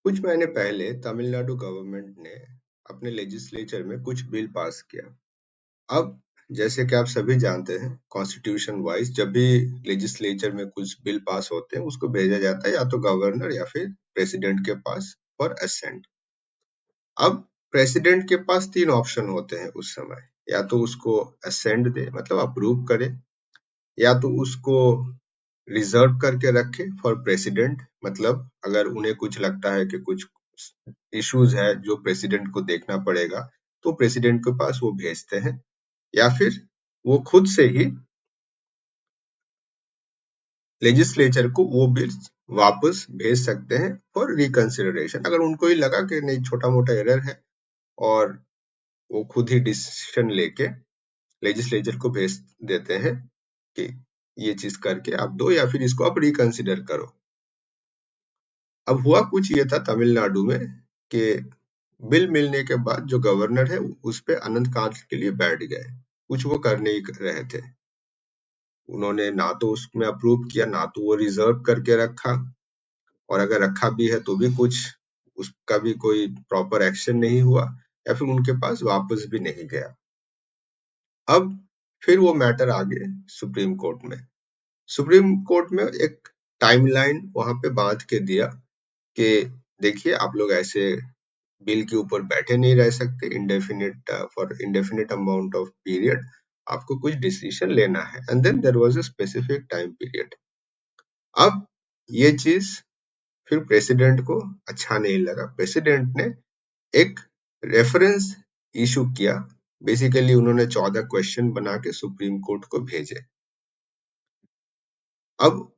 कुछ महीने पहले तमिलनाडु गवर्नमेंट ने अपने लेजिस्लेचर में कुछ बिल पास किया। अब जैसे कि आप सभी जानते हैं, कॉन्स्टिट्यूशन वाइज जब भी लेजिस्लेचर में कुछ बिल पास होते हैं, उसको भेजा जाता है या तो गवर्नर या फिर प्रेसिडेंट के पास फॉर असेंट। अब प्रेसिडेंट के पास 3 ऑप्शन होते हैं उस समय, या तो उसको असेंट दे मतलब अप्रूव करे, या तो उसको रिजर्व करके रखे फॉर प्रेसिडेंट, मतलब अगर उन्हें कुछ लगता है कि कुछ इश्यूज है जो प्रेसिडेंट को देखना पड़ेगा, तो प्रेसिडेंट के पास वो भेजते हैं, या फिर वो खुद से ही लेजिस्लेचर को वो बिल वापस भेज सकते हैं फॉर रिकंसिडरेशन। अगर उनको ही लगा कि नहीं, छोटा मोटा एरर है, और वो खुद ही डिसीजन लेके लेजिस्लेचर को भेज देते हैं कि ये चीज करके आप दो, या फिर इसको आप रिकंसिडर करो। अब हुआ कुछ ये था तमिलनाडु में कि बिल मिलने के बाद जो गवर्नर है उस पे अनंत काल के लिए बैठ गए, कुछ वो कर नहीं रहे थे। उन्होंने ना तो उसमें अप्रूव किया, ना तो वो रिजर्व करके रखा, और अगर रखा भी है तो भी कुछ उसका भी कोई प्रॉपर एक्शन नहीं हुआ, या फिर उनके पास वापस भी नहीं गया। अब फिर वो मैटर आ गए सुप्रीम कोर्ट में। सुप्रीम कोर्ट में एक टाइमलाइन वहां पे बांध के दिया कि देखिए, आप लोग ऐसे बिल के ऊपर बैठे नहीं रह सकते indefinite for indefinite amount of period, आपको कुछ डिसीजन लेना है। And then there was a specific time period. अब ये चीज फिर प्रेसिडेंट को अच्छा नहीं लगा। प्रेसिडेंट ने एक रेफरेंस इशू किया। बेसिकली उन्होंने 14 क्वेश्चन बना के सुप्रीम कोर्ट को भेजे। अब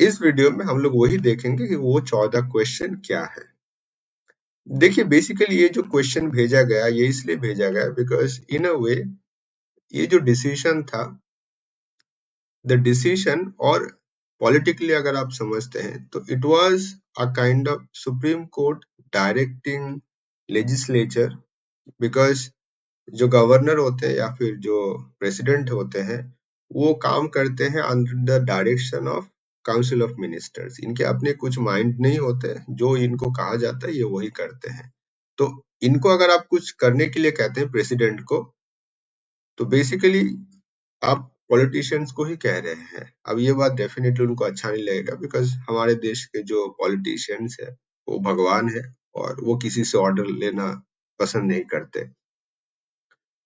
इस वीडियो में हम लोग वही देखेंगे कि वो 14 क्वेश्चन क्या है। देखिए, बेसिकली ये जो क्वेश्चन भेजा गया, ये इसलिए भेजा गया बिकॉज इन अ वे ये जो डिसीजन था, द डिसीजन, और पॉलिटिकली अगर आप समझते हैं तो it was a kind of supreme court directing legislature, because जो गवर्नर होते हैं या फिर जो प्रेसिडेंट होते हैं, वो काम करते हैं under the direction of council of ministers. इनके अपने कुछ माइंड नहीं होते, जो इनको कहा जाता है ये वही करते हैं। तो इनको अगर आप कुछ करने के लिए कहते हैं प्रेसिडेंट को, तो बेसिकली आप पॉलिटिशियंस को ही कह रहे हैं। अब ये बात डेफिनेटली उनको अच्छा नहीं लगेगा, बिकॉज हमारे देश के जो पॉलिटिशियंस है वो भगवान है, और वो किसी से ऑर्डर लेना पसंद नहीं करते।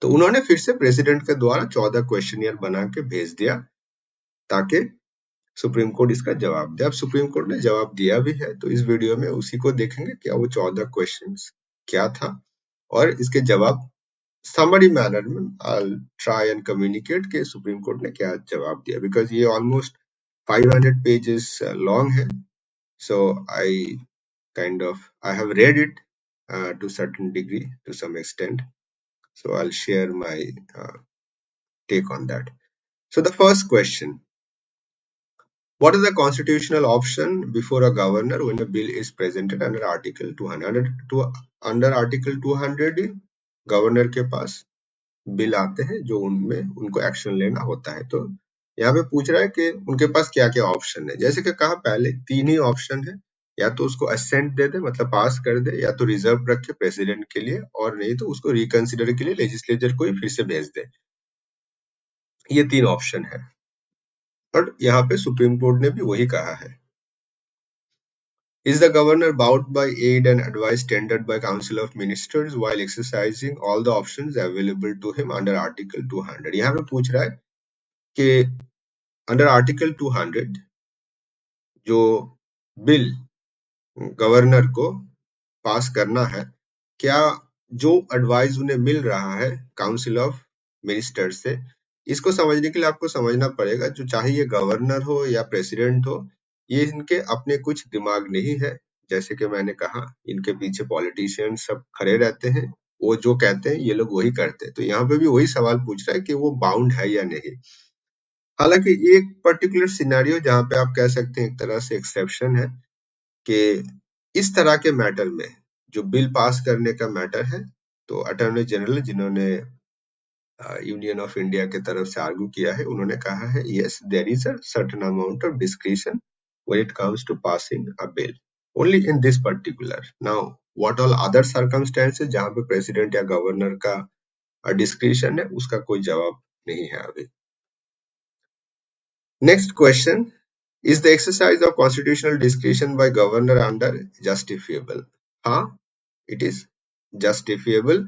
तो उन्होंने फिर से प्रेसिडेंट के द्वारा 14 क्वेश्चनियर बना के भेज दिया, ताकि सुप्रीम कोर्ट इसका जवाब दे। अब सुप्रीम कोर्ट ने जवाब दिया भी है, तो इस वीडियो में उसी को देखेंगे, क्या वो 14 क्वेश्चंस क्या था, और इसके जवाब समरी मैनर में I'll try and communicate कि सुप्रीम कोर्ट ने क्या जवाब दिया, बिकॉज ये ऑलमोस्ट 500 पेजेस लॉन्ग है। सो I have read it to certain degree, to some extent. So I'll share my take on that. So the first question: what is the constitutional option before a governor when a bill is presented under Article 200? Under Article 200, governor के पास bill आते हैं जो उनमें उनको action लेना होता है। तो यहाँ पे पूछ रहा है कि उनके पास क्या क्या ऑप्शन है। जैसे कि कहा पहले, 3 ही ऑप्शन है, या तो उसको असेंट दे दे मतलब पास कर दे, या तो रिजर्व रखे प्रेसिडेंट के लिए, और नहीं तो उसको रिकंसिडर के लिए लेजिस्लेचर को ही फिर से भेज दे। ये 3 ऑप्शन है, और यहाँ पे सुप्रीम कोर्ट ने भी वही कहा है। Is the governor bound by aid and advice tendered by Council of Ministers while exercising all the options available to him under Article 200? यहाँ पे पूछ रहा है कि अंडर आर्टिकल 200 जो बिल गवर्नर को पास करना है, क्या जो एडवाइस उन्हें मिल रहा है काउंसिल ऑफ मिनिस्टर से, इसको समझने के लिए आपको समझना पड़ेगा, जो चाहे ये गवर्नर हो या प्रेसिडेंट हो, ये इनके अपने कुछ दिमाग नहीं है। जैसे कि मैंने कहा, इनके पीछे पॉलिटिशियन सब खड़े रहते हैं, वो जो कहते हैं ये लोग वही करते हैं। तो यहाँ पे भी वही सवाल पूछ रहा है कि वो बाउंड है या नहीं। हालांकि एक पर्टिकुलर सिनेरियो जहां पे आप कह सकते हैं एक तरह से एक्सेप्शन है, कि इस तरह के मैटर में जो बिल पास करने का मैटर है, तो अटॉर्नी जनरल जिन्होंने यूनियन ऑफ इंडिया के तरफ से आर्गू किया है, उन्होंने कहा है yes, there is a certain amount of discretion when it comes to passing a bill. Only in this particular. Now what all other circumstances जहां पे प्रेसिडेंट या गवर्नर का डिस्क्रिशन है, उसका कोई जवाब नहीं है अभी। Next question, is the exercise of constitutional discretion by governor under justifiable? हाँ, it is justifiable,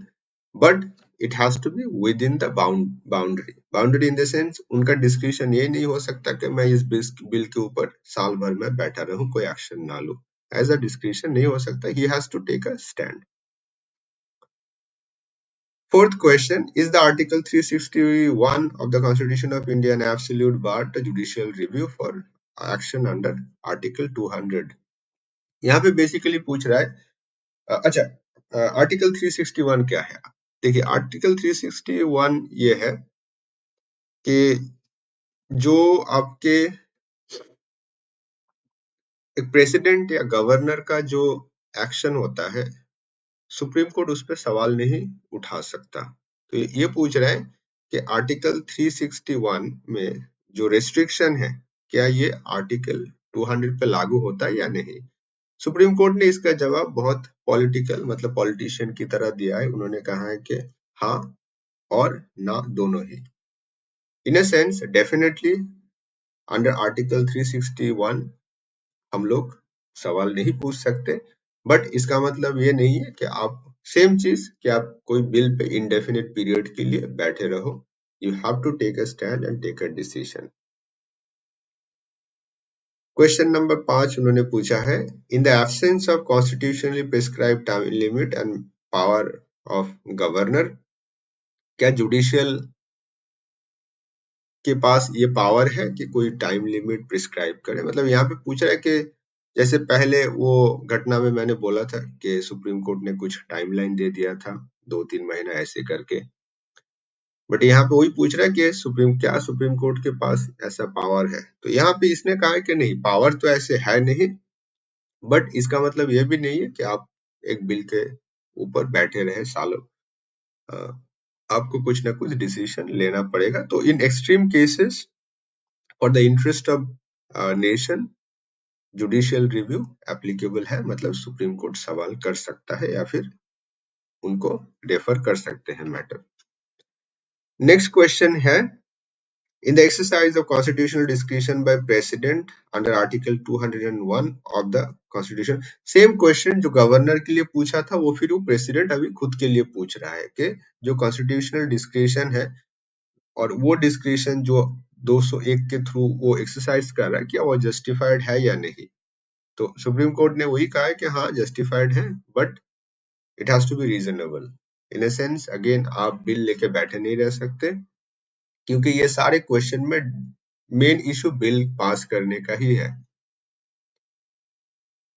but it has to be within the boundary. Boundary in the sense उनका डिस्क्रिशन ये नहीं हो सकता कि मैं इस बिल के ऊपर साल भर में बैठा रहूं, कोई एक्शन ना लूं। एज अ डिस्क्रिशन नहीं हो सकता, he has to take a stand. Fourth question, is the Article 361 of the Constitution of India an absolute bar to judicial review for action under Article 200? यहाँ पे बेसिकली पूछ रहा है अच्छा, आर्टिकल 361 क्या है? देखिए, आर्टिकल 361 ये है कि जो आपके एक प्रेसिडेंट या गवर्नर का जो एक्शन होता है, सुप्रीम कोर्ट उस पर सवाल नहीं उठा सकता। तो ये पूछ रहा है कि आर्टिकल 361 में जो रेस्ट्रिक्शन है, क्या ये आर्टिकल 200 पे लागू होता है या नहीं? सुप्रीम कोर्ट ने इसका जवाब बहुत पॉलिटिकल, मतलब पॉलिटिशियन की तरह दिया है। उन्होंने कहा है कि हाँ और ना दोनों ही। In a sense definitely under article 361 हम लोग सवाल नहीं पूछ सकते, बट इसका मतलब ये नहीं है कि आप सेम चीज कि आप कोई बिल पे इंडेफिनिट पीरियड के लिए बैठे रहो। You have to take a stand and take a decision. Question number 5 उन्होंने पूछा है, in the absence of constitutionally prescribe time limit and power of governor, क्या जुडिशियल के पास ये पावर है कि कोई टाइम लिमिट प्रिस्क्राइब करे? मतलब यहाँ पे पूछ रहा है कि जैसे पहले वो घटना में मैंने बोला था कि सुप्रीम कोर्ट ने कुछ टाइमलाइन दे दिया था 2-3 महीना ऐसे करके, बट यहाँ पे वही पूछ रहा है कि सुप्रीम कोर्ट के पास ऐसा पावर है? तो यहाँ पे इसने कहा है कि नहीं, पावर तो ऐसे है नहीं, बट इसका मतलब ये भी नहीं है कि आप एक बिल के ऊपर बैठे रहे सालों। अ, आपको कुछ ना कुछ डिसीजन लेना पड़ेगा। तो इन extreme cases for the interest of nation judicial review applicable है, मतलब सुप्रीम कोर्ट सवाल कर सकता है या फिर उनको रेफर कर सकते हैं मैटर। नेक्स्ट क्वेश्चन है, in the exercise of constitutional discretion by president under article 201 of the constitution. Same question जो गवर्नर के लिए पूछा था, वो फिर वो प्रेसिडेंट अभी खुद के लिए पूछ रहा है कि जो कॉन्स्टिट्यूशनल डिस्क्रिशन है और वो डिस्क्रिशन जो 201 के थ्रू वो एक्सरसाइज कर रहा है, क्या वो जस्टिफाइड है या नहीं? तो सुप्रीम कोर्ट ने वही कहा है कि हाँ जस्टिफाइड है, but it has to be reasonable. In a sense again आप बिल लेके बैठे नहीं रह सकते, क्योंकि ये सारे क्वेश्चन में मेन इशू बिल पास करने का ही है।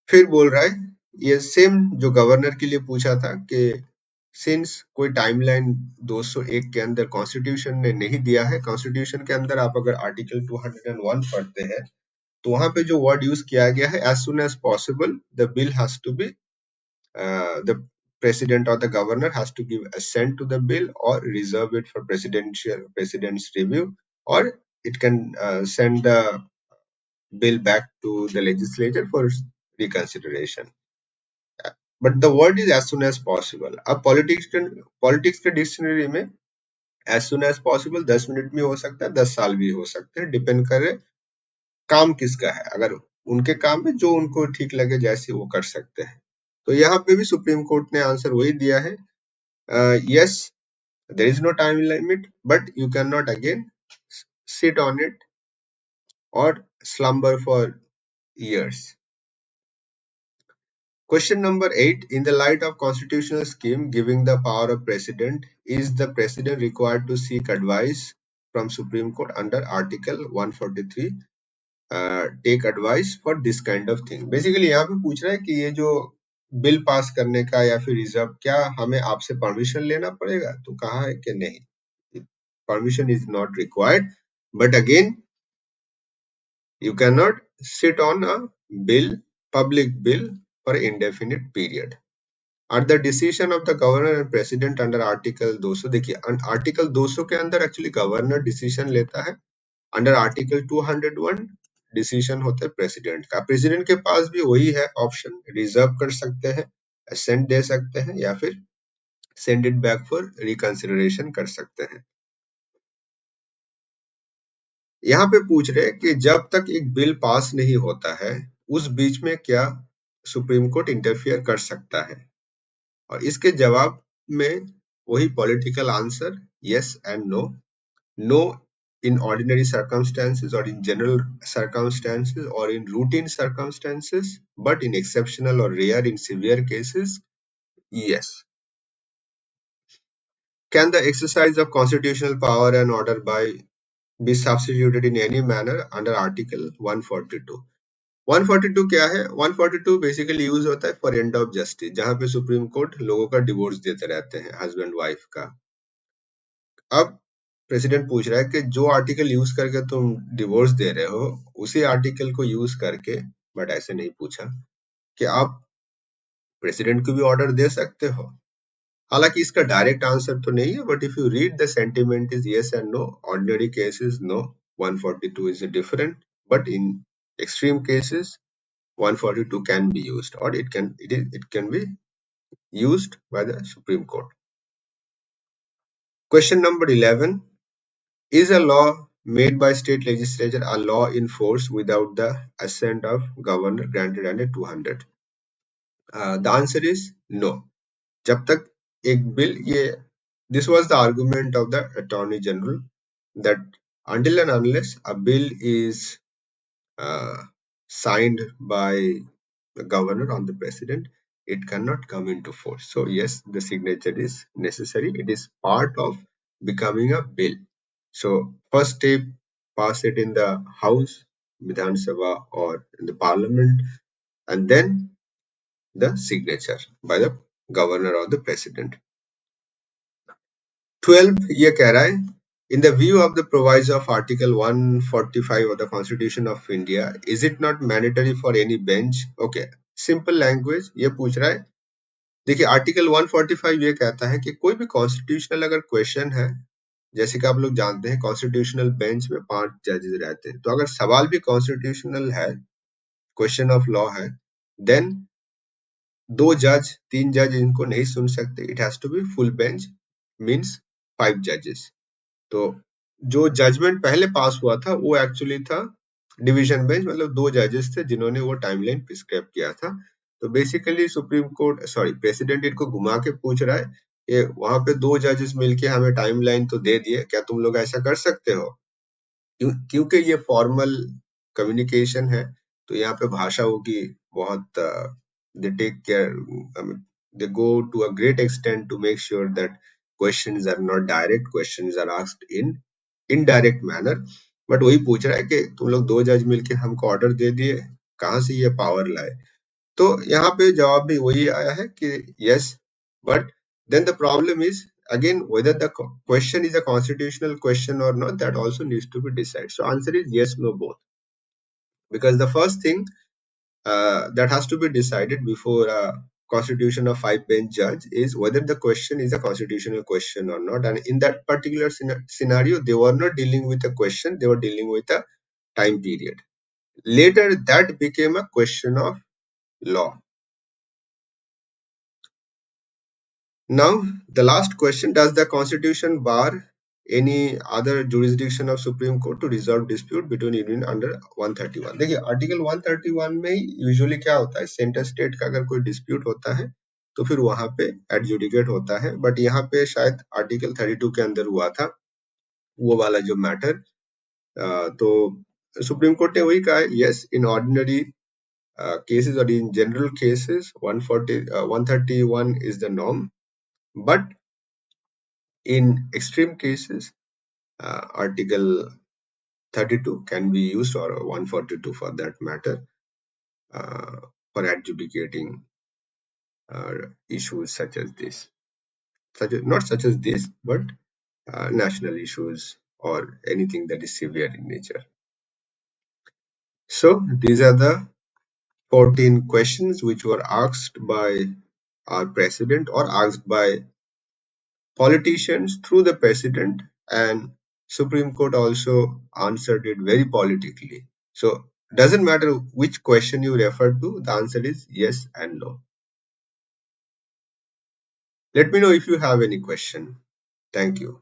फिर बोल रहा है, ये सेम जो गवर्नर के लिए पूछा था कि सिंस कोई टाइमलाइन 201 के अंदर कॉन्स्टिट्यूशन ने नहीं दिया है, कॉन्स्टिट्यूशन के अंदर आप अगर आर्टिकल 201 पढ़ते हैं तो वहां पे जो वर्ड यूज किया गया है, as soon as possible the bill has to be the president or the governor has to give assent to the bill or reserve it for president's review, or it can send the bill back to the legislature for reconsideration. But the word is as soon as possible. अब politics के dictionary में as soon as possible 10 minute में हो सकता है, 10 साल भी हो सकते हैं, डिपेंड करे काम किसका है। अगर उनके काम में जो उनको ठीक लगे जैसे वो कर सकते हैं। तो यहाँ पे भी सुप्रीम कोर्ट ने आंसर वही दिया है, yes, there is no time limit, but you cannot again sit on it or slumber for years. Question number 8. In the light of constitutional scheme giving the power of president, is the president required to seek advice from Supreme Court under Article 143? Take advice for this kind of thing. Basically यहाँ पे पूछ रहा है कि ये जो bill pass करने का या फिर रिजर्व, क्या हमें आपसे परमिशन लेना पड़ेगा? तो कहा है कि नहीं, permission is not required, but again you cannot sit on a bill, public bill, for indefinite period. At the decision of the governor and president under article 200, देखिए आर्टिकल 200 के अंदर एक्चुअली गवर्नर डिसीजन लेता है, under article 201 decision होता है president का। President के पास भी वही है ऑप्शन, रिजर्व कर सकते हैं, असेंट दे सकते हैं, या फिर send it back for reconsideration कर सकते हैं। यहाँ पे पूछ रहे हैं कि जब तक एक बिल पास नहीं होता है उस बीच में क्या सुप्रीम कोर्ट इंटरफियर कर सकता है, और इसके जवाब में वही political answer yes and no. No in ordinary circumstances or in general circumstances or in routine circumstances, but in exceptional or rare in severe cases, yes. Can the exercise of constitutional power and order by be substituted in any manner under Article 142? 142 क्या है? 142 basically use होता है for end of justice, जहां पे supreme court लोगों का divorce देते रहते हैं, हस्बैंड वाइफ का। अब प्रेसिडेंट पूछ रहा है कि जो आर्टिकल यूज करके तुम डिवोर्स दे रहे हो उसी आर्टिकल को यूज करके, बट ऐसे नहीं पूछा कि आप प्रेसिडेंट को भी ऑर्डर दे सकते हो। हालांकि इसका डायरेक्ट आंसर तो नहीं है, but if you read the sentiment is yes and no, ordinary cases no, 142 is different, but in extreme cases 142 can be used, or it can be used by the Supreme Court. Question number 11: is a law made by state legislature a law in force without the assent of governor granted under 200? The answer is no. जब तक एक bill, ये this was the argument of the Attorney General, that until and unless a bill is signed by the governor on the president, it cannot come into force. So yes, the signature is necessary. It is part of becoming a bill. So first step, pass it in the House, Vidhan Sabha, or in the Parliament, and then the signature by the governor or the president. 12 ये कह रहा है, in the view of the proviso of Article 145 of the Constitution of India, is it not mandatory for any bench? Okay, simple language ये पूछ रहा है। देखिए article 145 ये कहता है कि कोई भी कॉन्स्टिट्यूशनल अगर क्वेश्चन है, जैसे कि आप लोग जानते हैं कॉन्स्टिट्यूशनल बेंच में 5 जजेस रहते हैं, तो अगर सवाल भी कॉन्स्टिट्यूशनल है, क्वेश्चन ऑफ लॉ है, देन 2 जज 3 जज इनको नहीं सुन सकते, it has to be full bench, means 5 जजेस। तो जो जजमेंट पहले पास हुआ था वो एक्चुअली था डिवीजन बेंच, मतलब 2 जजेस थे जिन्होंने वो टाइमलाइन प्रिस्क्राइब किया था। तो basically supreme court, sorry president इनको घुमा के पूछ रहा है कि वहां पे 2 जजेस मिलके हमें टाइमलाइन तो दे दिए, क्या तुम लोग ऐसा कर सकते हो? क्योंकि ये फॉर्मल कम्युनिकेशन है, तो यहाँ पे भाषा होगी बहुत, they take care, they go to a great extent to make sure that questions are not direct, questions are asked in indirect manner. But वही पूछ रहा है कि तुम लोग 2 जज मिलके हमको ऑर्डर दे दिए, कहाँ से ये पावर लाए? तो यहाँ पे जवाब भी वही आया है कि yes, but then the problem is again whether the question is a constitutional question or not, that also needs to be decided. So answer is yes, no, both, because the first thing that has to be decided before a constitution of 5 bench judge is whether the question is a constitutional question or not, and in that particular scenario they were not dealing with a question, they were dealing with a time period. Later that became a question of law. Now, the last question: does the Constitution bar any other jurisdiction of Supreme Court to resolve dispute between union under 131? देखिए article 131 में usually क्या होता है, centre state का अगर कोई dispute होता है तो फिर वहां पे एडजुडिकेट होता है, बट यहाँ पे शायद आर्टिकल 32 के अंदर हुआ था वो वाला जो मैटर। तो सुप्रीम कोर्ट ने वही कहा है, yes in ordinary cases or in general cases 131 is the norm, but in extreme cases article 32 can be used, or 142 for that matter, for adjudicating issues such as this, not such as this, but national issues or anything that is severe in nature. So these are the 14 questions which were asked by our president or asked by politicians through the president, and Supreme Court also answered it very politically. So Doesn't matter which question you refer to, the answer is yes and no. Let me know if you have any question. Thank you.